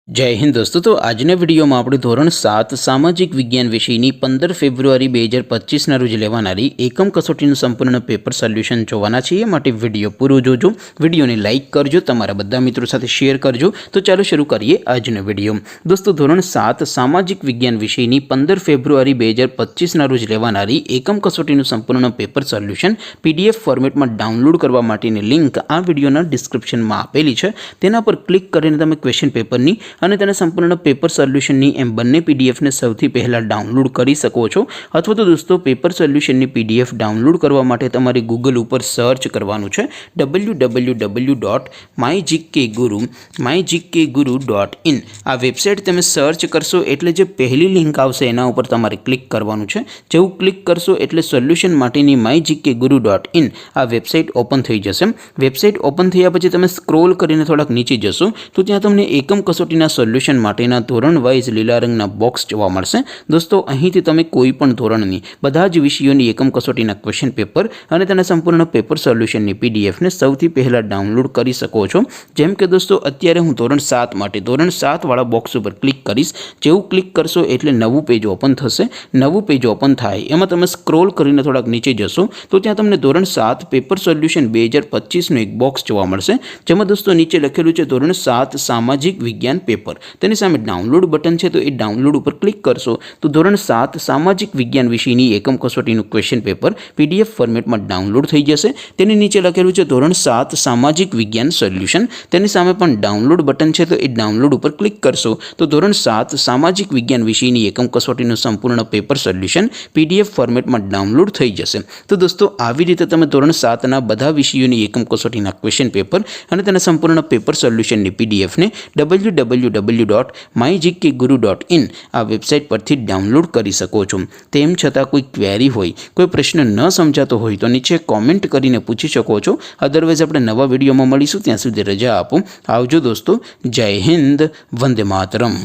जय हिंद दोस्तों। तो આજના વિડીયોમાં આપણે ધોરણ 7 સામાજિક વિજ્ઞાન વિષયની 15 ફેબ્રુઆરી 2025ના રોજ લેવાનારી એકમ કસોટીનું સંપૂર્ણ પેપર સોલ્યુશન જોવાના છીએ। માટે વિડીયો પૂરો જોજો, વિડીયોને લાઇક કરજો, તમારા બધા મિત્રો સાથે શેર કરજો। તો ચાલો શરૂ કરીએ આજનો વિડીયો। દોસ્તો ધોરણ 7 સામાજિક વિજ્ઞાન વિષયની 15 ફેબ્રુઆરી 2025ના રોજ લેવાનારી એકમ કસોટીનું સંપૂર્ણ પેપર સોલ્યુશન પીડીએફ ફોર્મેટમાં ડાઉનલોડ કરવા માટેની લિંક આ વિડીયોના ડિસ્ક્રિપ્શનમાં આપેલી છે। તેના પર ક્લિક કરીને તમે ક્વેશ્ચન પેપરની અને તેને સંપૂર્ણ પેપર સોલ્યુશનની એમ બંને પીડીએફને સૌથી પહેલાં ડાઉનલોડ કરી શકો છો। અથવા તો દોસ્તો પેપર સોલ્યુશનની પીડીએફ ડાઉનલોડ કરવા માટે તમારે ગૂગલ ઉપર સર્ચ કરવાનું છે www.mygkguru.in। આ વેબસાઇટ તમે સર્ચ કરશો એટલે જે પહેલી લિંક આવશે એના ઉપર તમારે ક્લિક કરવાનું છે। જેવું ક્લિક કરશો એટલે સોલ્યુશન માટેની mygkguru.in આ વેબસાઇટ ઓપન થઈ જશે। વેબસાઇટ ઓપન થયા પછી તમે સ્ક્રોલ કરીને થોડાક નીચે જશો તો ત્યાં તમને એકમ કસોટીના સોલ્યુશન માટેના ધોરણ વાઇઝ લીલા રંગના બોક્સ જોવા મળશે। દોસ્તો અહીંથી તમે કોઈ પણ ધોરણની બધા જ વિષયોની એકમ કસોટીના ક્વેશ્ચન પેપર અને તેના સંપૂર્ણ પેપર સોલ્યુશનની પીડીએફને સૌથી પહેલાં ડાઉનલોડ કરી શકો છો। જેમ કે દોસ્તો અત્યારે હું ધોરણ 7 માટે ધોરણ 7 વાળા બોક્સ ઉપર ક્લિક કરીશ। જેવું ક્લિક કરશો એટલે નવું પેજ ઓપન થશે। નવું પેજ ઓપન થાય એમાં તમે સ્ક્રોલ કરીને થોડાક નીચે જશો તો ત્યાં તમને ધોરણ 7 પેપર સોલ્યુશન 2025નું એક બોક્સ જોવા મળશે। જેમાં દોસ્તો નીચે લખેલું છે ધોરણ 7 સામાજિક વિજ્ઞાન પેપર। તેની સામે ડાઉનલોડ બટન છે તો એ ડાઉનલોડ ઉપર ક્લિક કરશો તો ધોરણ 7 સામાજિક વિજ્ઞાન વિષયની એકમ કસોટીનું ક્વેશ્ચન પેપર પીડીએફ ફોર્મેટમાં ડાઉનલોડ થઈ જશે। તેની નીચે લખેલું છે ધોરણ 7 સામાજિક વિજ્ઞાન સોલ્યુશન। તેની સામે પણ ડાઉનલોડ બટન છે તો એ ડાઉનલોડ ઉપર ક્લિક કરશો તો ધોરણ 7 સામાજિક વિજ્ઞાન વિષયની એકમ કસોટીનું સંપૂર્ણ પેપર સોલ્યુશન પીડીએફ ફોર્મેટમાં ડાઉનલોડ થઈ જશે। તો દોસ્તો આવી રીતે તમે ધોરણ 7ના બધા વિષયોની એકમ કસોટીના ક્વેશ્ચન પેપર અને તેના સંપૂર્ણ પેપર સોલ્યુશનની પીડીએફને www.mygkguru.in આ વેબસાઇટ પરથી ડાઉનલોડ કરી શકો છો। તેમ છતાં કોઈ ક્વેરી હોય, કોઈ પ્રશ્ન ન સમજાતો હોય તો નીચે કોમેન્ટ કરીને પૂછી શકો છો। અદરવાઇઝ આપણે નવા વિડીયોમાં મળીશું, ત્યાં સુધી રજા આપો। આવજો દોસ્તો, જય હિન્દ, વંદે માતરમ।